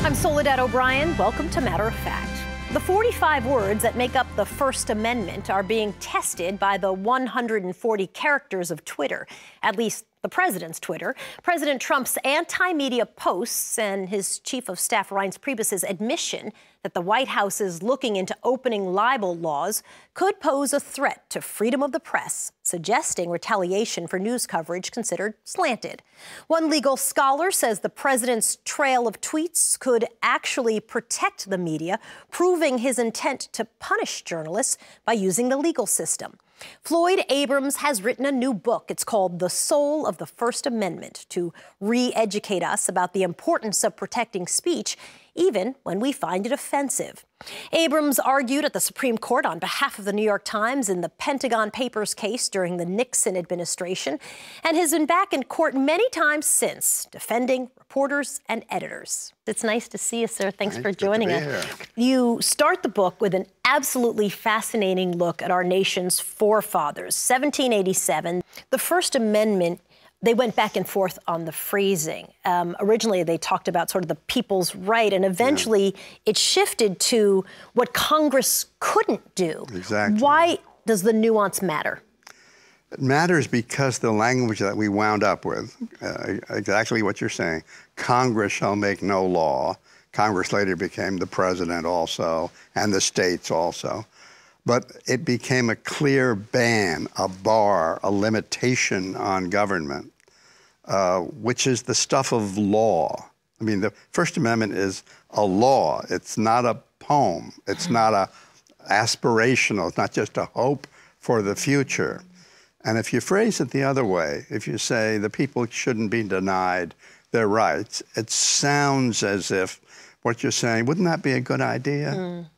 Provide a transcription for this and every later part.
I'm Soledad O'Brien. Welcome to Matter of Fact. The 45 words that make up the First Amendment are being tested by the 140 characters of Twitter, at least the president's Twitter. President Trump's anti-media posts and his chief of staff Reince Priebus's admission that the White House is looking into opening libel laws could pose a threat to freedom of the press, suggesting retaliation for news coverage considered slanted. One legal scholar says the president's trail of tweets could actually protect the media, proving his intent to punish journalists by using the legal system. Floyd Abrams has written a new book. It's called The Soul of the First Amendment, to re-educate us about the importance of protecting speech, even when we find it offensive. Abrams argued at the Supreme Court on behalf of the New York Times in the Pentagon Papers case during the Nixon administration, and has been back in court many times since, defending reporters and editors. It's nice to see you, sir. Thanks for joining us. You start the book with an absolutely fascinating look at our nation's forefathers. 1787, the First Amendment. They went back and forth on the phrasing. Originally, they talked about sort of the people's right, and eventually it shifted to what Congress couldn't do. Exactly. Why does the nuance matter? It matters because the language that we wound up with, exactly what you're saying, Congress shall make no law. Congress later became the president also, and the states also. But it became a clear ban, a bar, a limitation on government, which is the stuff of law. I mean, the First Amendment is a law. It's not a poem. It's not a aspirational. It's not just a hope for the future. And if you phrase it the other way, if you say the people shouldn't be denied their rights, it sounds as if what you're saying, wouldn't that be a good idea?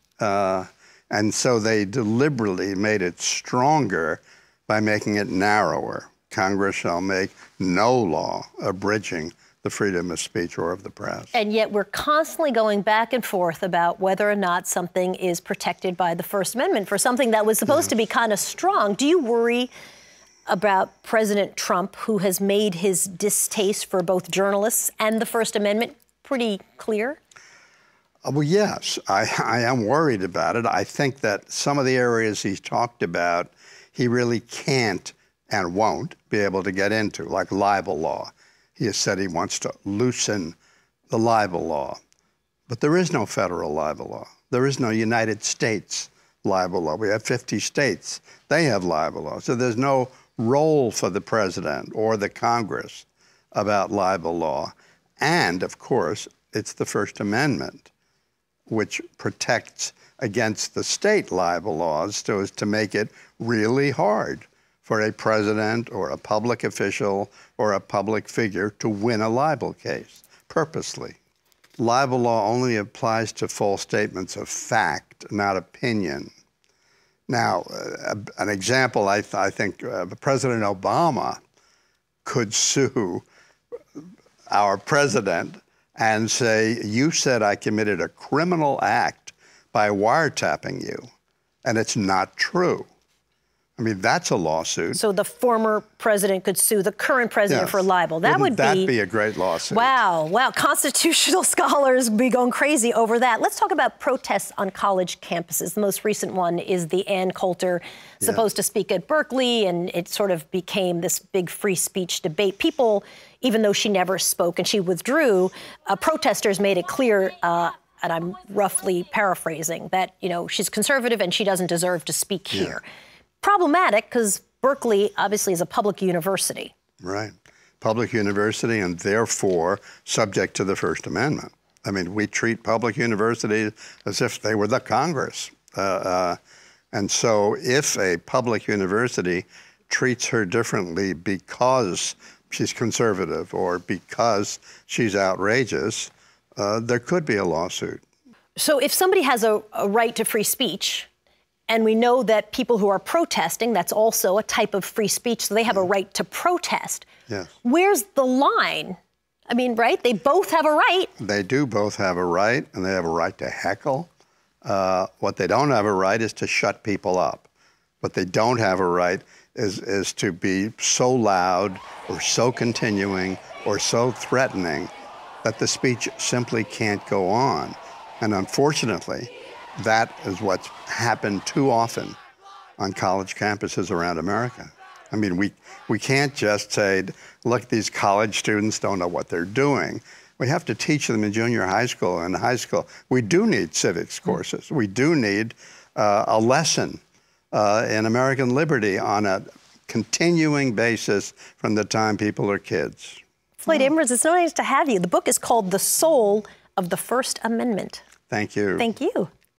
And so they deliberately made it stronger by making it narrower. Congress shall make no law abridging the freedom of speech or of the press. And yet we're constantly going back and forth about whether or not something is protected by the First Amendment for something that was supposed to be kind of strong. Do you worry about President Trump, who has made his distaste for both journalists and the First Amendment pretty clear? Well, yes, I am worried about it. I think that some of the areas he's talked about, he really can't and won't be able to get into, like libel law. He has said he wants to loosen the libel law. But there is no federal libel law. There is no United States libel law. We have 50 states. They have libel law. So there's no role for the president or the Congress about libel law. And, of course, it's the First Amendment, which protects against the state libel laws so as to make it really hard for a president or a public official or a public figure to win a libel case purposely. Libel law only applies to false statements of fact, not opinion. Now, an example, I think President Obama could sue our president and say, you said I committed a criminal act by wiretapping you, and it's not true. I mean, that's a lawsuit. So the former president could sue the current president for libel. Wouldn't that be a great lawsuit? Wow, wow. Constitutional scholars be going crazy over that. Let's talk about protests on college campuses. The most recent one is the Ann Coulter supposed to speak at Berkeley, and it sort of became this big free speech debate. People, even though she never spoke and she withdrew, protesters made it clear, and I'm roughly paraphrasing, that, you know, she's conservative and she doesn't deserve to speak here. Problematic because Berkeley obviously is a public university. Right. Public university and therefore subject to the First Amendment. I mean, we treat public universities as if they were the Congress. And so if a public university treats her differently because she's conservative or because she's outrageous, there could be a lawsuit. So if somebody has a right to free speech, and we know that people who are protesting, that's also a type of free speech, so they have a right to protest. Where's the line? I mean, right? They both have a right. They do both have a right, and they have a right to heckle. What they don't have a right is to shut people up. What they don't have a right is to be so loud or so continuing or so threatening that the speech simply can't go on. And unfortunately, that is what's happened too often on college campuses around America. I mean, we can't just say, look, these college students don't know what they're doing. We have to teach them in junior high school and high school. We do need civics courses. We do need a lesson in American liberty on a continuing basis from the time people are kids. Floyd Abrams, it's so nice to have you. The book is called The Soul of the First Amendment. Thank you. Thank you.